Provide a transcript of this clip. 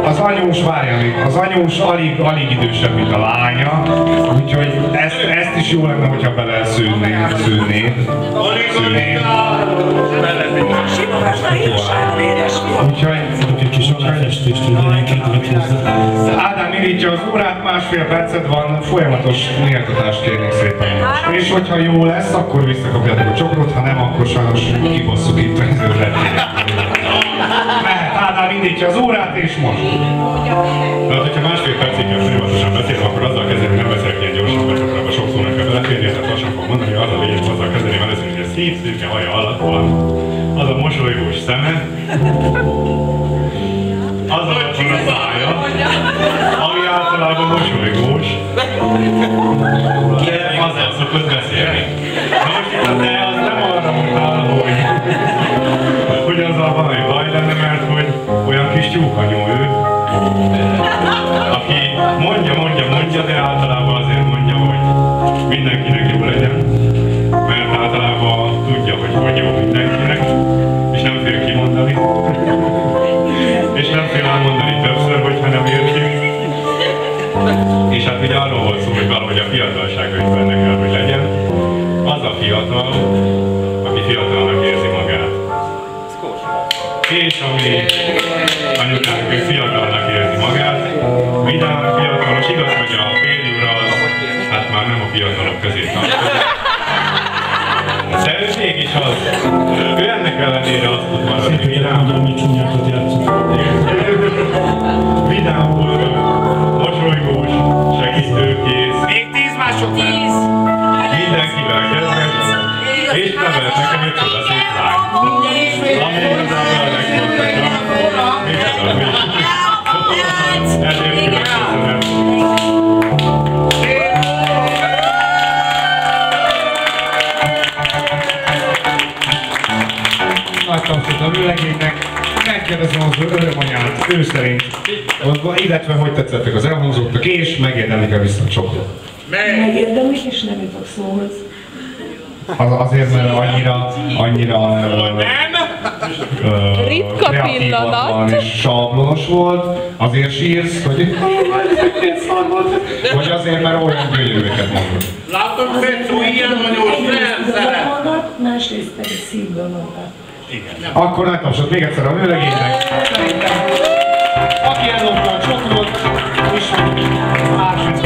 Az anyós, várja még, az anyós alig idősebb, mint a lánya, úgyhogy ezt is jó lenne, hogyha beleszűrnéd. Úgyhogy egy kis aláfestést, hogy legyen kedvet hozzá. Ádám indítja az órát, másfél percet van, folyamatos méltatást kérnék szépen. És hogyha jó lesz, akkor visszakapjátok a csokrot, ha nem, akkor sajnos kibasszuk itt az őrletét. Mehet, Ádám indítja az órát, és most. Tehát, hogyha másfél percig kell folyamatosan beszélni, akkor azzal kezdeni, hogy nem beszélek ilyen gyorsan, mert akkor sok szónak kell beleférni, tehát lassan fog mondani, hogy az a lényeg, azzal kezdeni, mert először, hogy ez szép szürke haja alatt van, az a mosolygós szeme, az a szája, ami általában mosolygós, de azzal szokott beszélni. Na most itt a te az nem arra mondtál, hogy azzal valami baj lenne, mert hogy olyan kis tyúkanyó ő, aki mondja, de általában azért mondja, hogy mindenkinek jó legyen, mert általában tudja, hogy jó mindenkinek, és nem fél kimondani, és nem fél elmondani többször, hogyha nem értjük. És hát ugye arról volt szó, hogy valahogy a fiatalsága is benne kell, hogy legyen. Az a fiatal, aki fiatalnak érzi magát. És ami anyukánk, hogy fiatalnak érzi magát, vidám, fiatalos, igaz, hogy a férjúra az, hát már nem a fiatalok közé tartozik. De ő mégis az, ő ennek ellenére azt tud maradni vidám. Vidám, boldog, mosolygós, segítőkész. Még 10 másodperc! Mindenkivel kedves, és nevelt nekem egy csodaszép lány. Ami igazából a legfontosabb. Micsoda, mi? Ezért köszönöm. Nagy tapsot a vőlegénynek, megkérdezem az örömanyát, ő szerint, illetve hogy tetszettek az elhangzottak, és megérdemlik-e vissza a csokrot. Megérdemlik, és nem jutok szóhoz. Azért, mert annyira ritka pillanat és sablonos volt, azért sírsz, hogy vagy azért, mert olyan gyönyörűeket mondod. Látom, Fetszó, ilyen nagyon szeret! Másrészt pedig szívből mondták. Akkor nagy tapsot még egyszer a vőlegénynek. Aki ellopta a csokrot, és 30